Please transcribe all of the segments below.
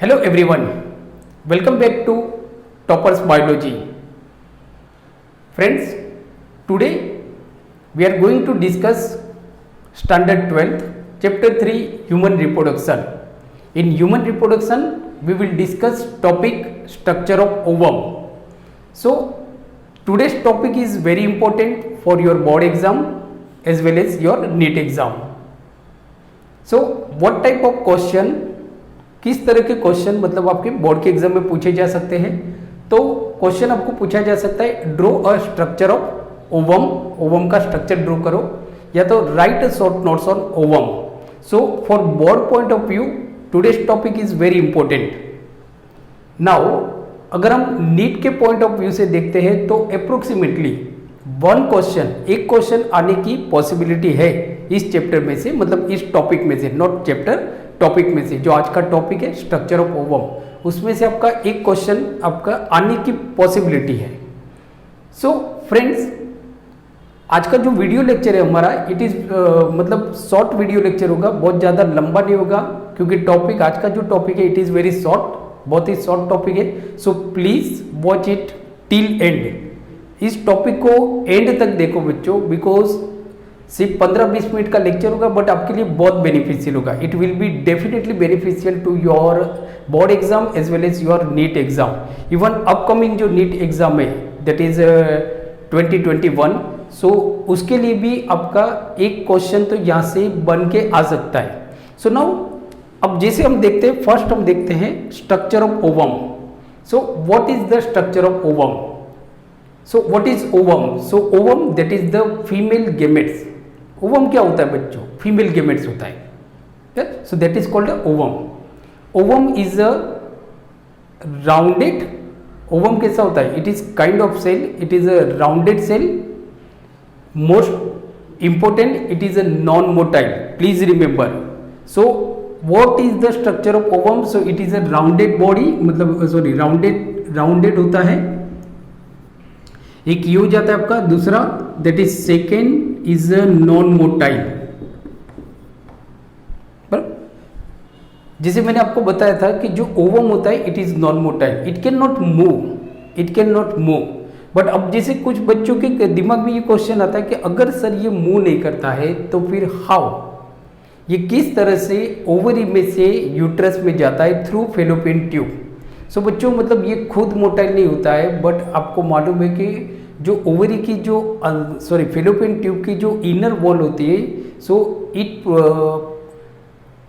Hello everyone, welcome back to Toppers Biology. Friends, today we are going to discuss Standard 12th, Chapter 3 Human Reproduction. In human reproduction, we will discuss topic structure of ovum. So, today's topic is very important for your board exam as well as your NEET exam. So, what type of question, किस तरह के question मतलब आपके board के exam में पूछे जा सकते हैं? तो क्वेश्चन आपको पूछा जा सकता है draw a structure of ovum, ovum का स्ट्रक्चर ड्रॉ करो, या तो right short notes on ovum. So for board point of view today's topic is very important. Now अगर हम नीट के पॉइंट ऑफ व्यू से देखते हैं तो अप्रोक्सीमेटली वन क्वेश्चन, एक क्वेश्चन आने की पॉसिबिलिटी है इस चैप्टर में से, मतलब इस टॉपिक में से, नॉट चैप्टर, टॉपिक में से. जो आज का टॉपिक है स्ट्रक्चर ऑफ ओवम, उसमें से आपका एक क्वेश्चन आपका आने की पॉसिबिलिटी है. सो फ्रेंड्स, आज का जो वीडियो लेक्चर है हमारा, इट इज मतलब शॉर्ट वीडियो लेक्चर होगा, बहुत ज़्यादा लंबा नहीं होगा, क्योंकि टॉपिक, आज का जो टॉपिक है इट इज़ वेरी शॉर्ट, बहुत ही शॉर्ट टॉपिक है. So please watch it till and. इस टॉपिक को एंड तक देखो बच्चों, बिकॉज सिर्फ 15-20 मिनट का लेक्चर होगा, बट आपके लिए बहुत बेनिफिशियल होगा. It will be definitely beneficial to your board exam as well as your NEET exam. Even upcoming जो नीट एग्जाम है दैट इज 2021, सो उसके लिए भी आपका एक क्वेश्चन तो यहाँ से बन के आ सकता है. सो नाउ अब जैसे हम देखते हैं, फर्स्ट हम देखते हैं structure of ovum. So what is the structure of ovum? So what is ovum? So ovum that is the female gametes. Ovum क्या होता है बच्चों? फीमेल गेमेट्स होता है. So that is called ovum. Ovum is a rounded. Ovum कैसा होता है? It is kind of cell, it is a rounded cell. Most important, it is a non motile. Please remember. So what is the structure of ovum? So it is a rounded body, मतलब sorry rounded होता है. एक ये हो जाता है आपका. दूसरा that is second is a non motile. जैसे मैंने आपको बताया था कि जो ओवम होता है it is non motile, it can not move, it can not move. But अब जैसे कुछ बच्चों के दिमाग में ये क्वेश्चन आता है कि अगर सर ये मूव नहीं करता है तो फिर हाउ, ये किस तरह से ओवरी में से यूट्रस में जाता है थ्रू फेलोपियन ट्यूब. सो बच्चों, मतलब ये खुद मोटाइल नहीं होता है, बट आपको मालूम है कि जो ओवरी की जो फेलोपियन ट्यूब की जो इनर वॉल होती है, सो इट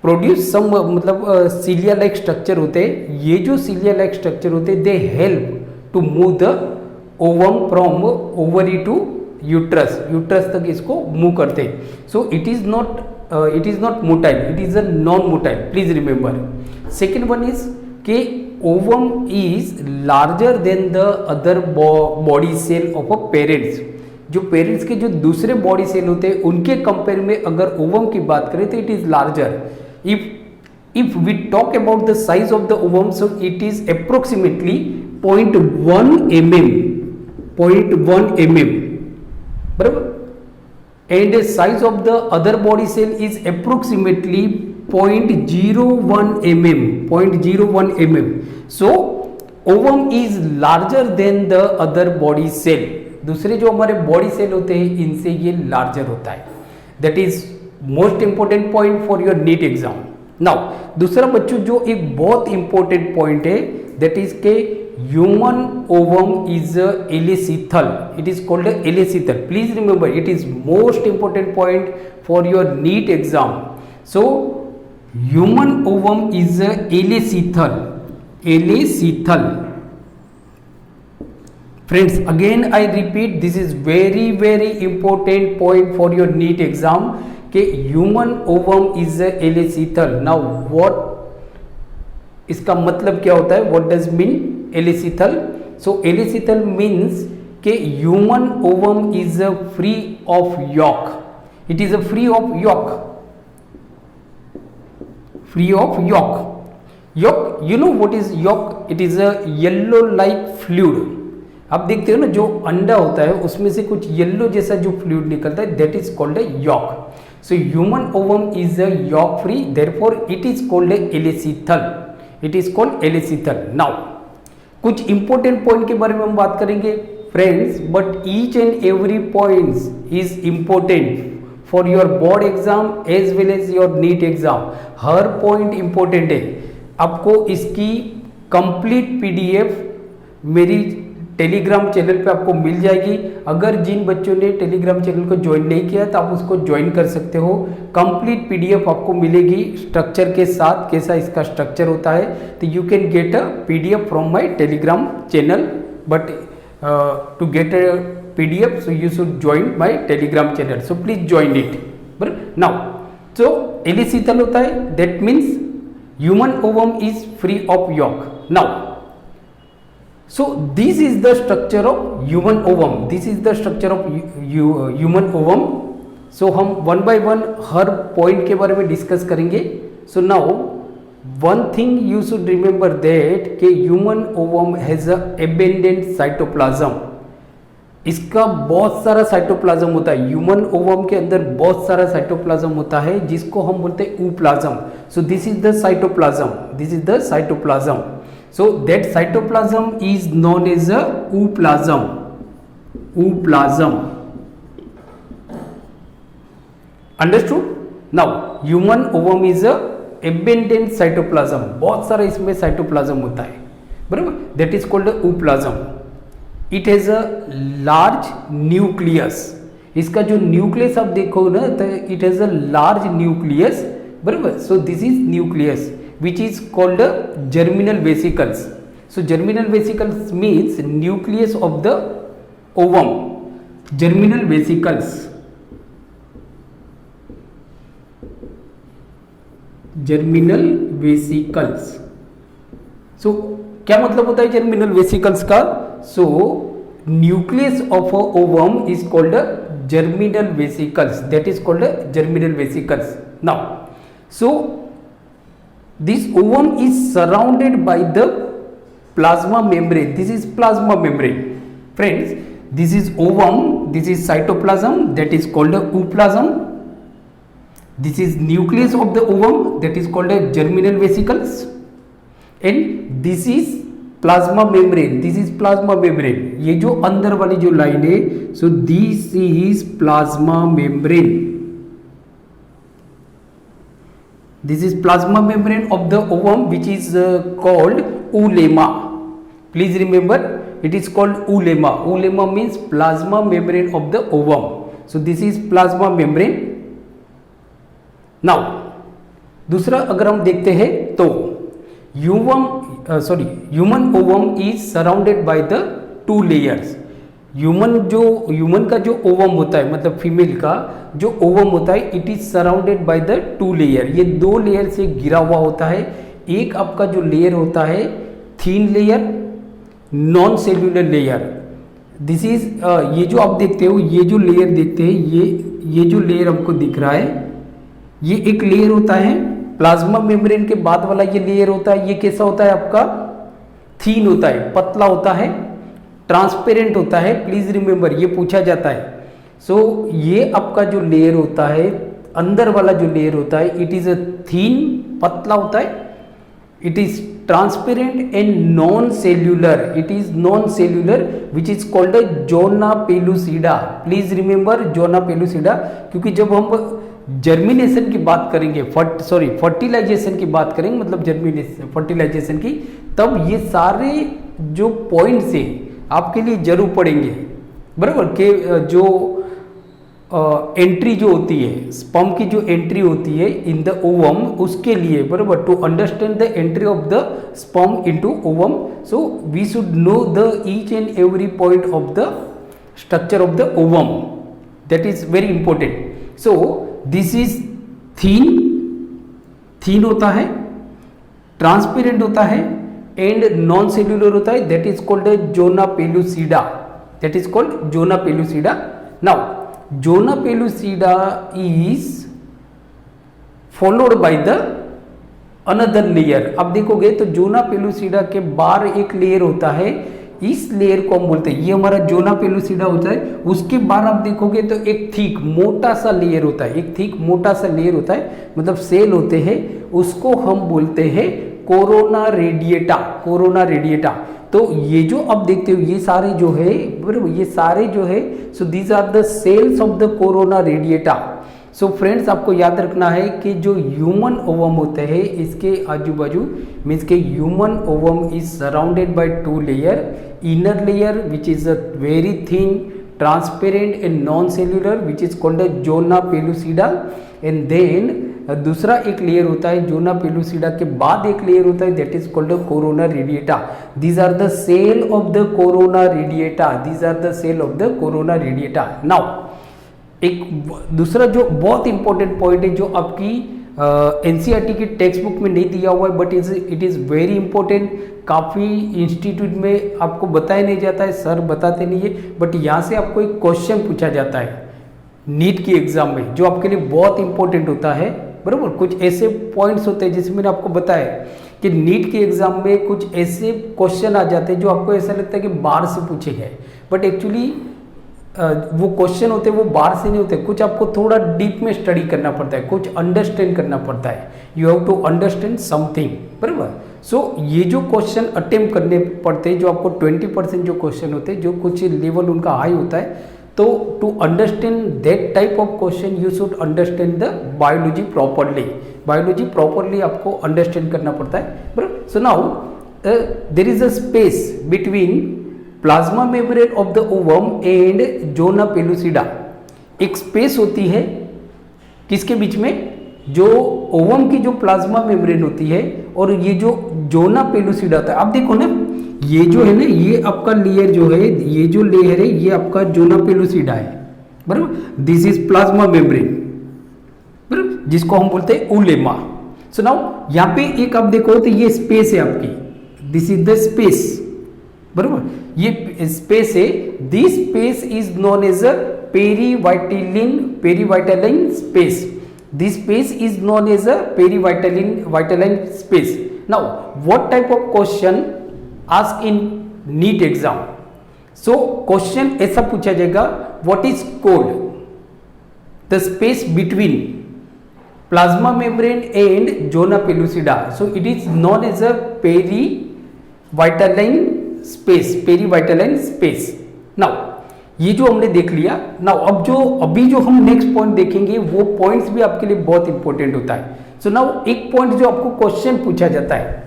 प्रोड्यूस सम, मतलब सीलिया लाइक स्ट्रक्चर होते हैं. ये जो सीलिया लाइक स्ट्रक्चर होते हैं they help to move the ovum from ovary to uterus, uterus तक इसको मूव करते हैं. So it is not motile, it is a non motile. Please remember. Second one is के ovum is larger than the other body cell of a parents. जो parents के जो दूसरे body cell होते हैं उनके कंपेयर में अगर ओवम की बात करें तो it is larger. If we talk about the size of the ovum, so it is approximately 0.1 mm, 0.1 mm, बराबर. And size of the other body cell is approximately 0.01 mm, 0.01 mm. So ovum is larger than the other body cell. दूसरे जो हमारे body cell होते हैं इनसे ये larger होता है. That is most important point for your NEET exam. Now दूसरा बच्चों जो एक बहुत इंपॉर्टेंट पॉइंट है दैट इज के human ovum is alecithal. It is called alecithal. Please remember, it is most important point for your NEET exam. So human ovum is elecithal. Friends, again I repeat, this is very important point for your NEET exam कि human ovum is elecithal. Now what, इसका मतलब क्या होता है? What does mean elecithal? So elecithal means कि human ovum is free of yolk. It is a free of yolk. Free of yolk. Yolk, you know what is yolk? It is a yellow like fluid. आप देखते हो ना, जो अंडा होता है उसमें से कुछ येलो जैसा जो फ्लूइड निकलता है, that is called a yolk. So human ovum is a yolk free, therefore it is called a alecithal. It is called alecithal. Now कुछ इंपॉर्टेंट पॉइंट के बारे में हम बात करेंगे friends, but each and every point is important for your board exam as well as your NEET exam. हर point important है। आपको इसकी कंप्लीट पीडीएफ मेरी टेलीग्राम चैनल पे आपको मिल जाएगी। अगर जिन बच्चों ने टेलीग्राम चैनल को ज्वाइन नहीं किया तो आप उसको ज्वाइन कर सकते हो। कंप्लीट पीडीएफ आपको मिलेगी स्ट्रक्चर के साथ, कैसा इसका स्ट्रक्चर होता है। तो you can get a PDF from my Telegram channel, but to get a PDF so you should join my Telegram channel, so please join it. बराबर। नाउ सो एलेसीथल होता है, that means human ovum is free of yolk. Now so this is the structure of human ovum, this is the structure of human ovum। so हम one by one her point के बारे में discuss करेंगे। so now one thing you should remember that कि human ovum has a abundant cytoplasm। इसका बहुत सारा cytoplasm होता है। ह्यूमन ओवम के अंदर बहुत सारा साइटोप्लाज्म होता है जिसको हम बोलते हैं ooplasm. So this is the cytoplasm, this is the cytoplasm. So that cytoplasm is known as a ooplasm, ooplasm। Understood? Now human ovum is a abundant cytoplasm, बहुत सारा इसमें साइटोप्लाज्म होता है, बराबर। That is called a ooplasm। It has a large nucleus। इसका जो nucleus आप देखो ना तो it has a large nucleus, बराबर। So this is nucleus which is called a germinal vesicles। so germinal vesicles means nucleus of the ovum, germinal vesicles, germinal vesicles। so क्या मतलब होता है germinal vesicles का? so nucleus of a ovum is called a germinal vesicles, that is called a germinal vesicles। now so this ovum is surrounded by the plasma membrane, this is plasma membrane friends। this is ovum, this is cytoplasm, that is called a ooplasm। this is nucleus of the ovum, that is called a germinal vesicles, and this is plasma membrane, this is plasma membrane। ये जो अंदर वाली जो line है, so this is plasma membrane, this is plasma membrane of the ovum which is called oolemma। please remember it is called oolemma, oolemma means plasma membrane of the ovum। so this is plasma membrane। now दूसरा अगर हम देखते हैं तो human ovum is surrounded by the two layers। Human का जो ovum होता है, मतलब फीमेल का जो ओवम होता है, it is surrounded by the two layer. ये दो लेयर से घिरा हुआ होता है। एक आपका जो लेयर होता है thin layer, non cellular layer. This is ये जो आप देखते हो, ये जो लेयर देखते हैं, ये जो लेयर हमको दिख रहा है, ये एक लेयर होता है। प्लाज्मा मेम्ब्रेन के बाद वाला ये लेयर होता है, ये कैसा होता है आपका? थीन होता है, पतला होता है, ट्रांसपेरेंट होता है। प्लीज रिमेंबर ये पूछा जाता है। सो ये आपका जो लेयर होता है, अंदर वाला जो लेयर होता है, इट इज अ थीन, पतला होता है। It is transparent and non cellular, it is non cellular which is called zona pellucida. Please remember zona pellucida, क्योंकि जब हम जर्मिनेशन की बात करेंगे, फर्टिलाइजेशन की बात करेंगे, मतलब जर्मिनेशन फर्टिलाइजेशन की, तब ये सारे जो पॉइंट्स है आपके लिए जरूर पड़ेंगे, बराबर। के जो एंट्री जो होती है, स्पर्म की जो एंट्री होती है इन द ओवम, उसके लिए, बराबर, to understand the entry of the sperm into ovum, so we should know the each and every point of the structure of the ovum, that is very important. So this is thin होता है, transparent होता है and non cellular होता है, that is called zona pellucida, that is called zona pellucida. Now zona pellucida is followed by the another layer. अब देखोगे तो zona pellucida के बाहर एक लेयर होता है, इस लेयर को हम बोलते हैं, ये हमारा जोना पेलुसिडा होता है। उसके बाद आप देखोगे तो एक थिक मोटा सा लेयर होता है, एक थिक मोटा सा लेयर होता है, मतलब सेल होते हैं, उसको हम बोलते हैं कोरोना रेडिएटा, कोरोना रेडिएटा। तो ये जो आप देखते हो ये सारे जो है बराबर, ये सारे जो है so these are the cells of the corona radiata. So friends आपको याद रखना है कि जो ह्यूमन ओवम होते हैं इसके आजू बाजू मीन्स के human ovum is surrounded by two layer, inner layer which is a very thin transparent and non cellular which is called zona pellucida, and then दूसरा एक लेयर होता है जोना पेलुसिडा के बाद एक लेयर होता है that is called corona radiata. These are the cell of the corona radiata, these are the cell of the corona radiata. Now एक दूसरा जो बहुत इंपॉर्टेंट पॉइंट है जो आपकी एनसीईआरटी की टेक्स्ट बुक में नहीं दिया हुआ है but it is very important, काफ़ी इंस्टीट्यूट में आपको बताया नहीं जाता है, सर बताते नहीं है, बट यहाँ से आपको एक क्वेश्चन पूछा जाता है नीट की एग्जाम में जो आपके लिए बहुत इंपॉर्टेंट होता है बराबर। कुछ ऐसे पॉइंट्स होते हैं जैसे मैंने आपको बताया कि नीट के एग्जाम में कुछ ऐसे क्वेश्चन आ जाते हैं जो आपको ऐसा लगता है कि बाहर से पूछे गए, बट एक्चुअली वो क्वेश्चन होते हैं वो बाहर से नहीं होते, कुछ आपको थोड़ा डीप में स्टडी करना पड़ता है, कुछ अंडरस्टैंड करना पड़ता है, you have to understand something बराबर। सो ये जो क्वेश्चन अटेम्प्ट करने पड़ते हैं जो आपको 20% जो क्वेश्चन होते हैं जो कुछ लेवल उनका हाई होता है, तो to understand that type of question you should understand the biology properly, biology properly आपको अंडरस्टैंड करना पड़ता है बराबर। So now there is a space between plasma membrane of the ovum and zona pellucida. एक space होती है किसके बीच में, जो ओवम की जो प्लाज्मा मेम्ब्रेन होती है और ये जो जोना पेलुसिडा होता है। आप देखो ना ये जो है ना ये आपका लेयर जो है, ये जो लेयर है ये आपका जोना पेलुसिडा है बराबर, दिस इज प्लाज्मा मेम्ब्रेन बराबर जिसको हम बोलते हैं उलेमा। सो नाउ यहाँ पे एक आप देखो तो ये स्पेस है आपकी, दिस इज द स्पेस बराबर, ये स्पेस है, this space is known as a perivitelline space, this space is known as a perivitelline space. Now what type of question ask in NEET exam, so question ऐसा पूछा जाएगा what is called the space between plasma membrane and zona pellucida, so it is known as a perivitelline space, perivitelline space. Now ये जो हमने देख लिया, now अब जो अभी जो हम नेक्स्ट पॉइंट देखेंगे वो पॉइंट्स भी आपके लिए बहुत इंपॉर्टेंट होता है। सो नाउ एक पॉइंट जो आपको क्वेश्चन पूछा जाता है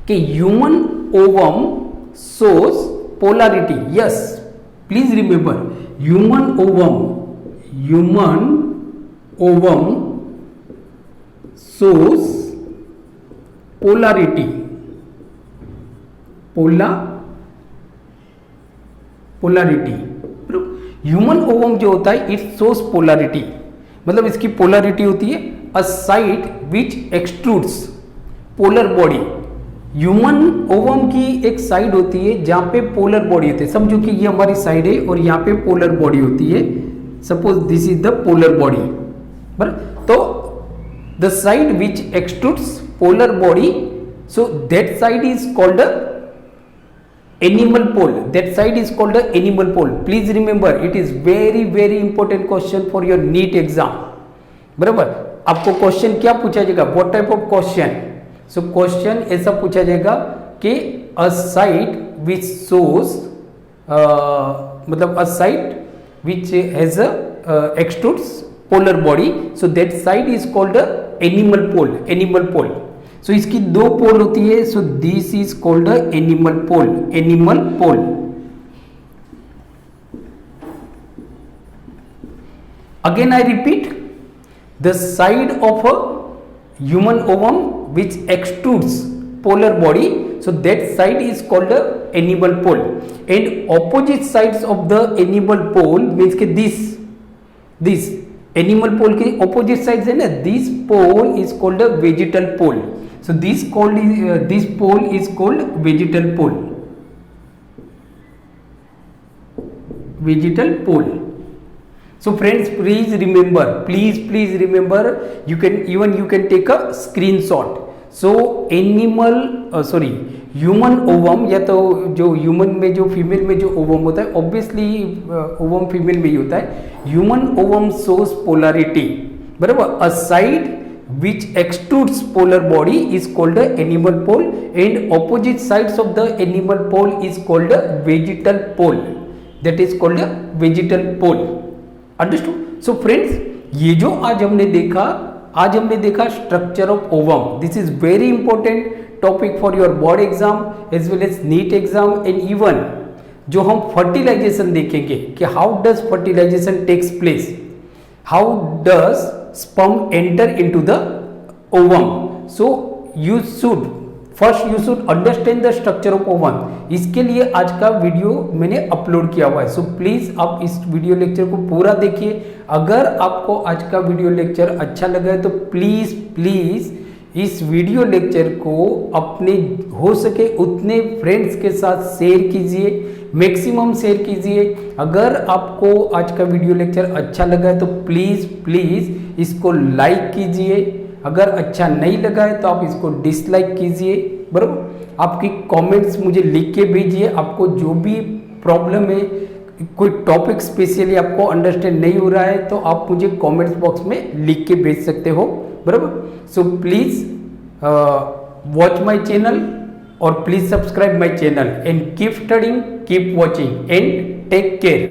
कि human ovum shows polarity, yes please remember human ovum shows polarity, polarity human ovum जो होता है इट शोज पोलैरिटी, मतलब इसकी पोलैरिटी होती है a side which extrudes polar body. Human ovum की एक साइड होती है जहां पे पोलर बॉडी होती है, समझो कि ये हमारी साइड है और यहाँ पे पोलर बॉडी होती है, suppose this is the polar body बराबर, तो the side which extrudes polar body, so that side is called animal pole, that side is called the animal pole. Please remember it is very important question for your NEET exam बराबर। आपको question क्या पूछा जाएगा, what type of question, so question ऐसा पूछा जाएगा कि a side which shows मतलब a side which has a extrudes polar body, so that side is called a animal pole। सो इसकी दो पोल होती है, so this is called animal pole. Again I repeat, the side of a human ovum which extrudes polar body, so that side is called the animal pole, and opposite sides of the animal pole means कि this animal pole के opposite sides है ना, this pole is called a vegetal pole, so this pole is called vegetal pole। So friends, please remember, you can take a screenshot। So human ovum, या तो जो human में जो female में जो ओवम होता है, ऑब्वियसली ओवम फीमेल में ही होता है। ह्यूमन ओवम शोज पोलैरिटी बराबर, अ side which extrudes polar body is called a animal pole and opposite sides of the animal pole is called a vegetal pole. That is called a vegetal pole. Understood? So friends, ये जो आज हमने देखा structure of ovum. This is very important topic for your board exam as well as NEET exam and even जो हम fertilisation देखेंगे कि how does fertilisation takes place, how does sperm enter into the ovum. So you should understand the structure of ovum. इसके लिए आज का video मैंने upload किया हुआ है. सो प्लीज आप इस वीडियो लेक्चर को पूरा देखिए. अगर आपको आज का वीडियो लेक्चर अच्छा लगा है तो प्लीज इस वीडियो लेक्चर को अपने हो सके उतने फ्रेंड्स के साथ शेयर कीजिए, मैक्सिमम शेयर कीजिए. अगर आपको आज का वीडियो लेक्चर अच्छा लगा है तो प्लीज इसको लाइक कीजिए. अगर अच्छा नहीं लगा है तो आप इसको डिसलाइक कीजिए. बराबर, आपकी कमेंट्स मुझे लिख के भेजिए. आपको जो भी प्रॉब्लम है, कोई टॉपिक स्पेशली आपको अंडरस्टैंड नहीं हो रहा है तो आप मुझे कमेंट्स बॉक्स में लिख के भेज सकते हो. बराबर. So please watch my channel और please subscribe my channel and keep studying, keep watching and take care.